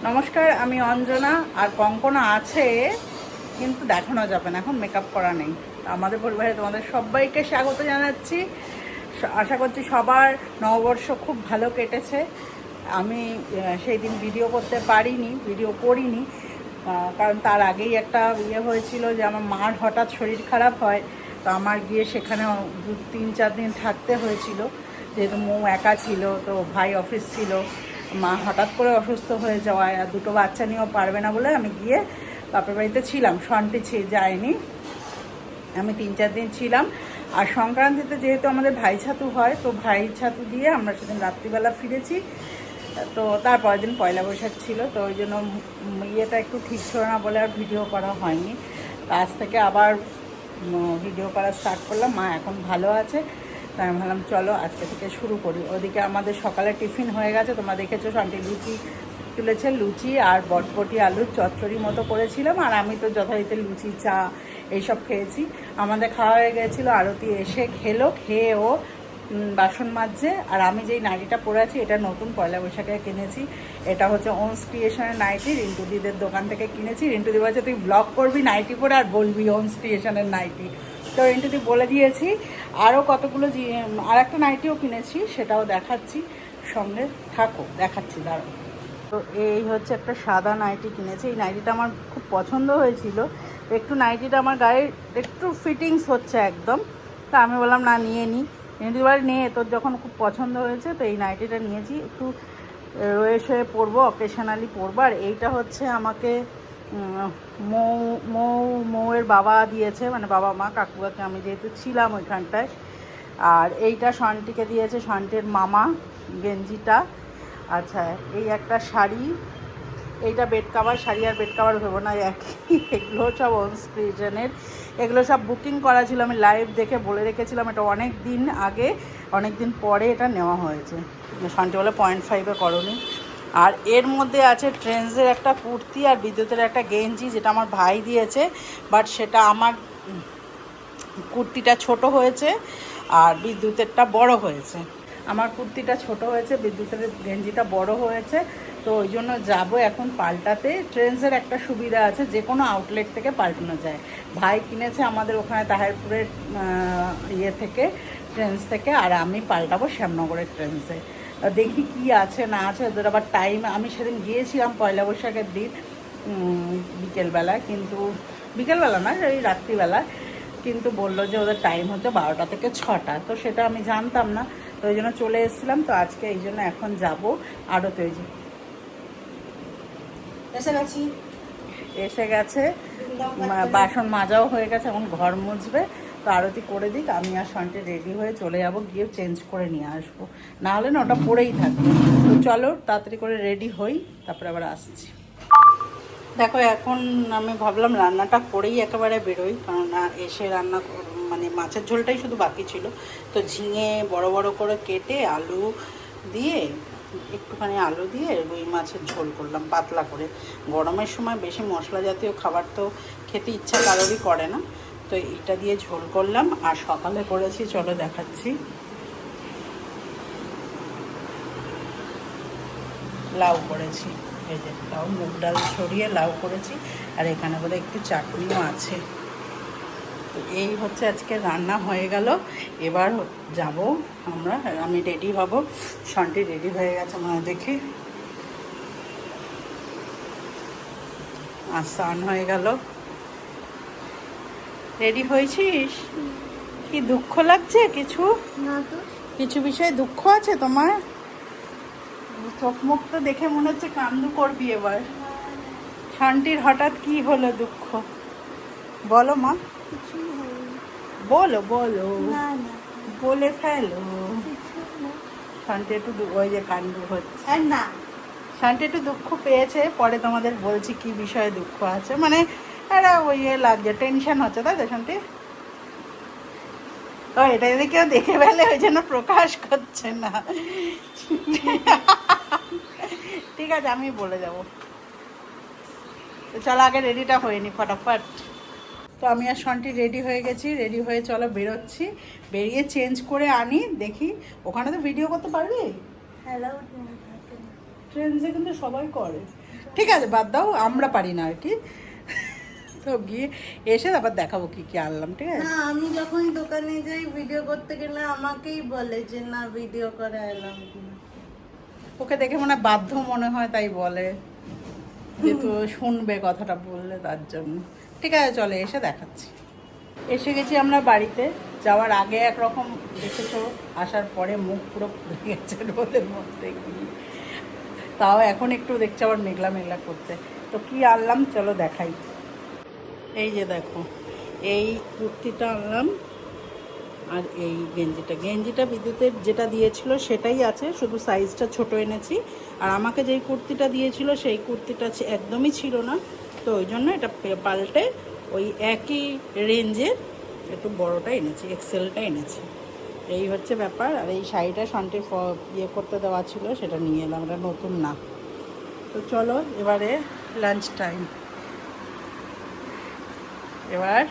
নমস্কার, আমি অঞ্জনা। আর কঙ্কনা আছে কিন্তু দেখানো যাবে না, এখন মেকআপ করা নেই। আমাদের পরিবারে তোমাদের সবাইকে স্বাগত জানাচ্ছি। আশা করছি সবার নববর্ষ খুব ভালো কেটেছে। আমি সেই দিন ভিডিও করতে পারিনি, ভিডিও করিনি, কারণ তার আগেই একটা হয়েছিল যে আমার মার হঠাৎ শরীর খারাপ হয়। তো আমার গিয়ে সেখানে 3-4 দিন থাকতে হয়েছিল, যেহেতু মৌ একা ছিল, তো ভাই অফিস ছিল। মা হঠাৎ করে অসুস্থ হয়ে যাওয়ায় আর দুটো বাচ্চা নিয়েও পারবে না বলে আমি গিয়ে বাপের বাড়িতে ছিলাম। সন্টি যায়নি, আমি 3-4 দিন ছিলাম। আর সংক্রান্তিতে যেহেতু আমাদের ভাই ছাতু হয়, তো ভাই ছাতু দিয়ে আমরা সেদিন রাত্রিবেলা ফিরেছি। তো তারপরের দিন পয়লা বৈশাখ ছিল, তো ওই জন্য ইয়েটা একটু ঠিক ছিল না বলে আর ভিডিও করা হয়নি। আজ থেকে আবার ভিডিও করা স্টার্ট করলাম। মা এখন ভালো আছে, তাই আমি ভাবলাম চলো আজকে থেকে শুরু করি। ওদিকে আমাদের সকালে টিফিন হয়ে গেছে, তোমরা দেখেছো সন্টি লুচি তুলেছে, লুচি আর বটবটি আলুর চচ্চড়ি মতো করেছিলাম। আর আমি তো যথারীতি লুচি, চা এইসব খেয়েছি। আমাদের খাওয়া হয়ে গেছিলো, আরতি এসে খেলো, খেয়ে ও বাসন মাজছে। আর আমি যেই নাইটিটা পরে আছি এটা নতুন পয়লা বৈশাখে কিনেছি। এটা হচ্ছে ওমস ক্রিয়েশনের নাইটি, রিন্টুদিদের দোকান থেকে কিনেছি। রিন্টুদি বলছে তুই ব্লগ করবি নাইটি পরে আর বলবি ওমস ক্রিয়েশনের নাইটি। তো রিন্টুদি বলে দিয়েছি। আরও কতগুলো আর একটা নাইটিও কিনেছি, সেটাও দেখাচ্ছি, সঙ্গে থাকো, দেখাচ্ছি দাঁড়াও। তো এই হচ্ছে একটা সাদা নাইটি কিনেছি। এই নাইটিটা আমার খুব পছন্দ হয়েছিল। একটু নাইটিটা আমার গায়ে একটু ফিটিংস হচ্ছে একদম, তা আমি বললাম না নিয়ে নিই। এবার নিয়ে তোর যখন খুব পছন্দ হয়েছে, তো এই নাইটিটা নিয়েছি। একটু রয়ে শয়ে পরবো, অকেশনালি পরবো। আর এইটা হচ্ছে আমাকে মৌয়ের বাবা দিয়েছে, মানে বাবা মা কাকুকাকে, আমি যেহেতু ছিলাম ওইখানটায়। আর এইটা সন্টিকে দিয়েছে সন্টির মামা, গেঞ্জিটা। আচ্ছা, এই একটা শাড়ি, এইটা বেড কাভার। শাড়ি আর বেড কাভার ভেবো না একই, এগুলো সব ওমস ক্রিয়েশনের। এগুলো সব বুকিং করা ছিল, আমি লাইভ দেখে বলে রেখেছিলাম। এটা অনেক দিন আগে, অনেক দিন পরে এটা নেওয়া হয়েছে। সন্টি বলে 0.5-এ করনি। আর এর মধ্যে আছে ট্রেন্ডসের একটা কুর্তি আর বিদ্যুতের একটা গেঞ্জি, যেটা আমার ভাই দিয়েছে। বাট সেটা আমার কুর্তিটা ছোট হয়েছে আর বিদ্যুতেরটা বড় হয়েছে। আমার কুর্তিটা ছোট হয়েছে, বিদ্যুতের গেঞ্জিটা বড় হয়েছে। তো ওই জন্য যাবো এখন পাল্টাতে। ট্রেন্ডসের একটা সুবিধা আছে, যে কোনো আউটলেট থেকে পাল্টানো যায়। ভাই কিনেছে আমাদের ওখানে তাহেরপুরের থেকে, ট্রেন্ডস থেকে। আর আমি পাল্টাবো শ্যামনগরের ট্রেন্ডসে। দেখি কি আছে না আছে, ওদের আবার টাইম। আমি সেদিন গিয়েছিলাম পয়লা বৈশাখের দিন বিকেলবেলা, কিন্তু বিকেলবেলা না, ওই রাত্রিবেলা। কিন্তু বললো যে ওদের টাইম হচ্ছে 12টা থেকে 6টা, তো সেটা আমি জানতাম না। তো ওই জন্য চলে এসেছিলাম। তো আজকে এই জন্য এখন যাবো আড়তে। ওই যে এসে গেছে, বাসন মাজাও হয়ে গেছে, এখন ঘর মুছবে। তো আরতি করে দিক, আমি আর সন্টে রেডি হয়ে চলে যাব, গিয়ে চেঞ্জ করে নিয়ে আসবো। না হলে না ওটা পরেই থাকবে। তো চলো তাড়াতাড়ি করে রেডি হই, তারপরে আবার আসছি। দেখো এখন আমি ভাবলাম রান্নাটা করেই একেবারে বেরোই, কারণ এসে রান্না মানে মাছের ঝোলটাই শুধু বাকি ছিল। তো ঝিঙে বড় বড় করে কেটে আলু দিয়ে, একটুখানি আলু দিয়ে রুই মাছের ঝোল করলাম পাতলা করে। গরমের সময় বেশি মশলা জাতীয় খাবার তো খেতে ইচ্ছা কারোরই করে না, তো এটা দিয়ে ঝোল করলাম। আর সকালে করেছি, চলো দেখাচ্ছি, লাউ করেছি। এই যে লাউ, মুগ ডাল ছড়িয়ে লাউ করেছি। আর এখানে বলে একটু চাটনিও আছে। তো এই হচ্ছে আজকে রান্না হয়ে গেল। এবার যাব আমরা, আমি রেডি হব। সন্টি রেডি হয়ে গেছে মনে দেখি, আর স্নান হয়ে গেল। রেডি হয়েছিস? কি দুঃখ লাগছে কিছু? কিছু বিষয়ে দুঃখ আছে তোমার? চোখ মুখ তো দেখে মনে হচ্ছে কান্দু করবি এবার। শান্তির হঠাৎ কি হলো দুঃখ? বলো মা, বলো বলো, বলে ফেলো। শান্তি একটু ওই যে কান্ডু হচ্ছে না, শান্তি একটু দুঃখ পেয়েছে। পরে তোমাদের বলছি কি বিষয়ে দুঃখ আছে, মানে একটা ওই লাগছে, টেনশন হচ্ছে, তাই তো শান্তি? তো এটা যদি কেউ দেখে ফেলে ওই জন্য প্রকাশ করছে না। ঠিক আছে, আমি বলে যাবো। তো চলো আগে রেডিটা হয়ে নি ফটাফট। তো আমি আর সন্টি রেডি হয়ে গেছি, রেডি হয়ে চলো বেরোচ্ছি। বেরিয়ে চেঞ্জ করে আনি, দেখি ওখানে তো ভিডিও করতে পারবি। ট্রেন্ডসে কিন্তু সবাই করে। ঠিক আছে বাদ দাও, আমরা পারি না আর কি। তো গিয়ে এসে তারপর দেখাবো কি কি আনলাম, ঠিক আছে? না আমি যখন দোকানে যাই ভিডিও করতে গেলে আমাকেই বলে যে না ভিডিও করে এলাম কিনা। ওকে দেখে মনে হয় বাধ্য মনে হয়, তাই বলে, যেহেতু শুনবে কথাটা বললে তার জন্য। ঠিক আছে চলে এসে দেখাচ্ছি। এসে গেছি আমরা বাড়িতে। যাওয়ার আগে একরকম দেখেছো, আসার পরে মুখ পুরো পুড়ে গেছে রোদের মধ্যে গিয়ে। তাও এখন একটু দেখছি আবার মেঘলা মেঘলা করতে। তো কি আনলাম চলো দেখাই। এই যে দেখো, এই কুর্তিটা আনলাম আর এই গেঞ্জিটা বিদ্যুতের যেটা দিয়েছিল সেটাই আছে, শুধু সাইজটা ছোট এনেছি। আর আমাকে যেই কুর্তিটা দিয়েছিল সেই কুর্তিটা একদমই ছিল না, তো ওই জন্য এটা পাল্টে ওই একই রেঞ্জের একটু বড়টা এনেছি, এক্সেলটা এনেছি। এই হচ্ছে ব্যাপার। আর এই শাড়িটা শান্তি ইয়ে করতে দেওয়া ছিল, সেটা নিয়ে এলাম, এটা নতুন না। তো চলো এবারে লাঞ্চ টাইম। এবার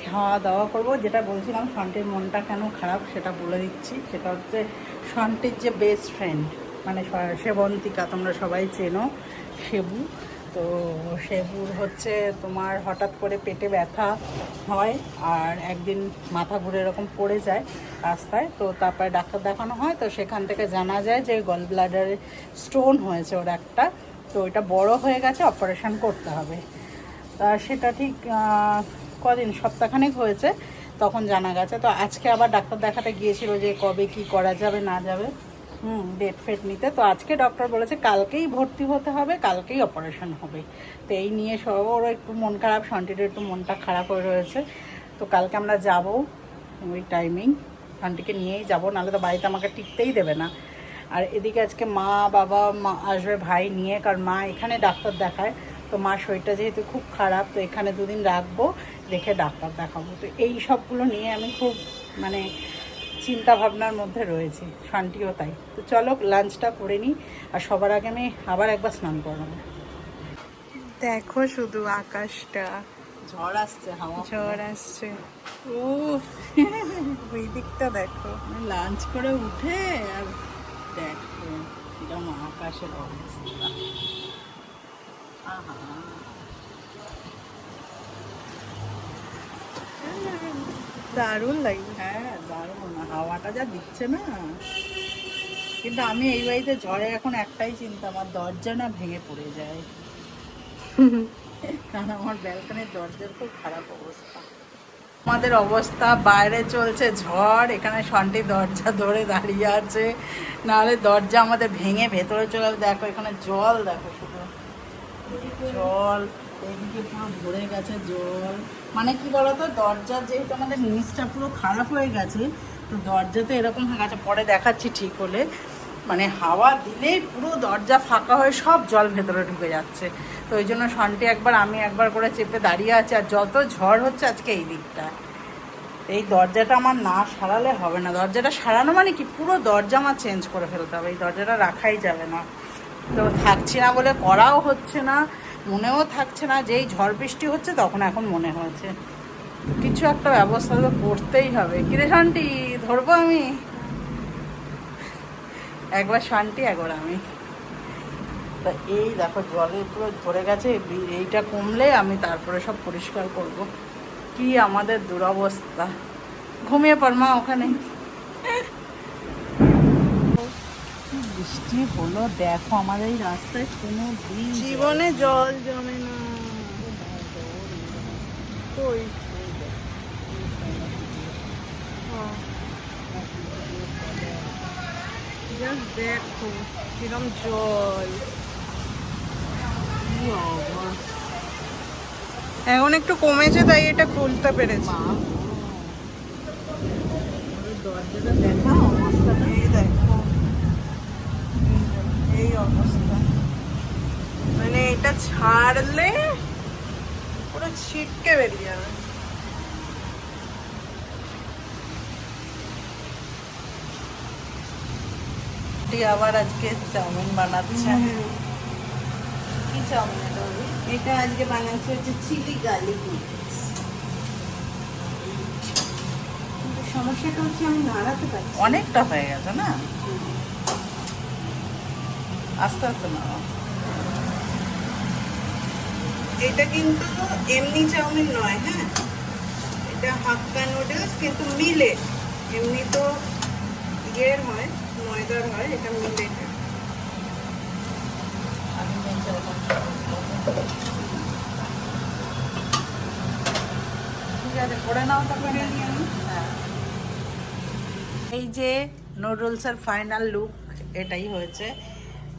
খাওয়া দাওয়া করবো। যেটা বলছিলাম শান্তির মনটা কেন খারাপ সেটা বলে দিচ্ছি। সেটা হচ্ছে শান্তির যে বেস্ট ফ্রেন্ড, মানে সেবন্তিকা, তোমরা সবাই চেনো, সেবু। তো সেবুর হচ্ছে তোমার হঠাৎ করে পেটে ব্যথা হয়, আর একদিন মাথা ঘুরে এরকম পড়ে যায় রাস্তায়। তো তারপরে ডাক্তার দেখানো হয়, তো সেখান থেকে জানা যায় যে গল ব্লাডারে স্টোন হয়েছে ওর একটা। তো ওইটা বড় হয়ে গেছে, অপারেশন করতে হবে। তা সেটা ঠিক কদিন, সপ্তাহখানেক হয়েছে, তখন জানা গেছে। তো আজকে আবার ডাক্তার দেখাতে গিয়েছিল যে কবে কি করা যাবে না যাবে, ডেট ফেট নিতে। তো আজকে ডক্টর বলেছে কালকেই ভর্তি হতে হবে, কালকেই অপারেশন হবে। তো এই নিয়ে সবারও একটু মন খারাপ, শান্তিরও একটু মনটা খারাপ হয়ে রয়েছে। তো কালকে আমরা যাব ওই টাইমিং, শান্তিকে নিয়েই যাব, নাহলে তো বাড়িতে আমাকে টিকতেই দেবে না। আর এদিকে আজকে মা বাবা আসবে ভাই নিয়ে, কারণ মা এখানে ডাক্তার দেখায়। তো মার শরীরটা যেহেতু খুব খারাপ, তো এখানে দুদিন রাখবো, রেখে ডাক্তার দেখাবো। তো এই সবগুলো নিয়ে আমি খুব মানে চিন্তা ভাবনার মধ্যে রয়েছি, শান্তিও তাই। তো চলো লাঞ্চটা করে নিই, আর সবার আগে আমি আবার একবার স্নান করবো। দেখো শুধু আকাশটা, ঝড় আসছে, ঝড় আসছে। ও ওই দিকটা দেখো। লাঞ্চ করে উঠে আর দেখো এরকম আকাশের অবস্থা। আহা, দারুণ লাগবে। হ্যাঁ দারুণ, হাওয়াটা যা দিচ্ছে না। কিন্তু আমি এই বাড়িতে ঝড়ে এখন একটাই চিন্তা, আমার দরজা না ভেঙে পড়ে যায়। কারণ আমার ব্যালকনির দরজার খুব খারাপ অবস্থা। আমাদের অবস্থা, বাইরে চলছে ঝড়, এখানে শান্তি দরজা ধরে দাঁড়িয়ে আছে, নাহলে দরজা আমাদের ভেঙে ভেতরে চলে যাবে। দেখো এখানে জল, দেখো শুধু জল, এইদিকে পুরো ভরে গেছে জল। মানে কি বলতো, দরজা যেহেতু আমাদের নিচটা পুরো খারাপ হয়ে গেছে, তো দরজাতে এরকম হয়ে গেছে, পরে দেখাচ্ছি ঠিক হলে। মানে হাওয়া দিলেই পুরো দরজা ফাঁকা হয়ে সব জল ভেতরে ঢুকে যাচ্ছে। তো ওই জন্য শান্তি একবার আমি একবার করে চেপে দাঁড়িয়ে আছে। আর যত ঝড় হচ্ছে আজকে এই দিকটা, এই দরজাটা আমার না সারালে হবে না। দরজাটা সারানো মানে কি, পুরো দরজা আমার চেঞ্জ করে ফেলতে হবে, এই দরজাটা রাখাই যাবে না। তো থাকছি না বলে করাও হচ্ছে না, মনেও থাকছে না। যেই ঝড় বৃষ্টি হচ্ছে তখন এখন মনে হয়েছে কিছু একটা ব্যবস্থা তো করতেই হবে। কিরে শান্তি, ধরবো আমি একবার, শান্তি একবার আমি। তা এই দেখো জলে পুরো ধরে গেছে, এইটা কমলে আমি তারপরে সব পরিষ্কার করব। কি আমাদের দুরবস্থা। ঘুমিয়ে পড় মা ওখানে। বৃষ্টি হলো, দেখো আমাদের এই রাস্তায় কোনো দিন জীবনে জল জমে না। কই জাস্ট দেখো কিরম জল। এখন একটু কমেছে তাই এটা খুলতে পেরেছি। দরজাটা দেখা অবস্থাটা, এই দেখো এই অবস্থা, মানে এটা ছাড়লে পুরো ছিটকে বেরিয়ে যাবে। আবার আজকে চাউমিন বানাচ্ছে। কি চাউমিন এটা? এটা আজকে বানাচ্ছে হচ্ছে চিলি গার্লিক নুডলস। কিন্তু সমস্যাটা হচ্ছে আমি নাড়াতে পারছি। অনেকটা হয়ে গেছে না, আস্তে আস্তে নাও। এটা কিন্তু এমনি চাউমিন নয়, হ্যাঁ, এটা হাক্কা নুডলস, কিন্তু মিলেট। এমনি তো ইয়ের হয়, ময়দার হয়, এটা মিলেটের। ঠিক আছে, করে নাও তারপরে। করে নিই আমি। হ্যাঁ, এই যে নুডলসের ফাইনাল লুক এটাই হয়েছে।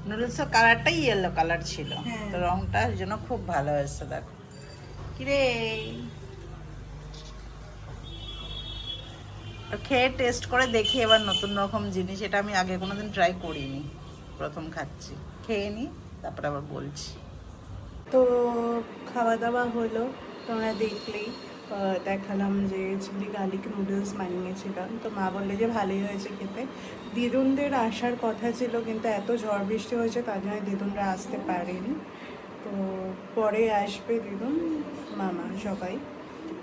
নুডলসের কালারটাই ইয়েলো কালার ছিল, হ্যাঁ। তো রংটা এই জন্য খুব ভালো হয়েছে। দেখো কিরে, তো খেয়ে টেস্ট করে দেখি এবার নতুন রকম জিনিস, এটা আমি আগে কোনোদিন ট্রাই করিনি, প্রথম খাচ্ছি। খেয়ে নিই, তারপরে আবার বলছি। তো খাওয়া দাওয়া হলো, তোমরা দেখলেই। দেখালাম যে চিলি গার্লিক নুডলস বানিয়েছিলাম, তো মা বললে যে ভালোই হয়েছে খেতে। দিদুনদের আসার কথা ছিল, কিন্তু এত ঝড় বৃষ্টি হয়েছে তার জন্য দিদুনরা আসতে পারেনি। তো পরে আসবে দিদুন, মামা সবাই।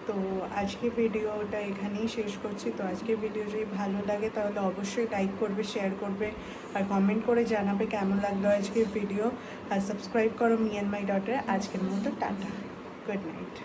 তো আজকে ভিডিওটা এখানেই শেষ করছি। তো আজকে ভিডিও যদি ভালো লাগে তাহলে অবশ্যই লাইক করবে, শেয়ার করবে, আর কমেন্ট করে জানাবে কেমন লাগলো আজকের ভিডিও। আর সাবস্ক্রাইব করো মি অ্যান্ড মাই ডটার। আজকের মতো টাটা, গুড নাইট।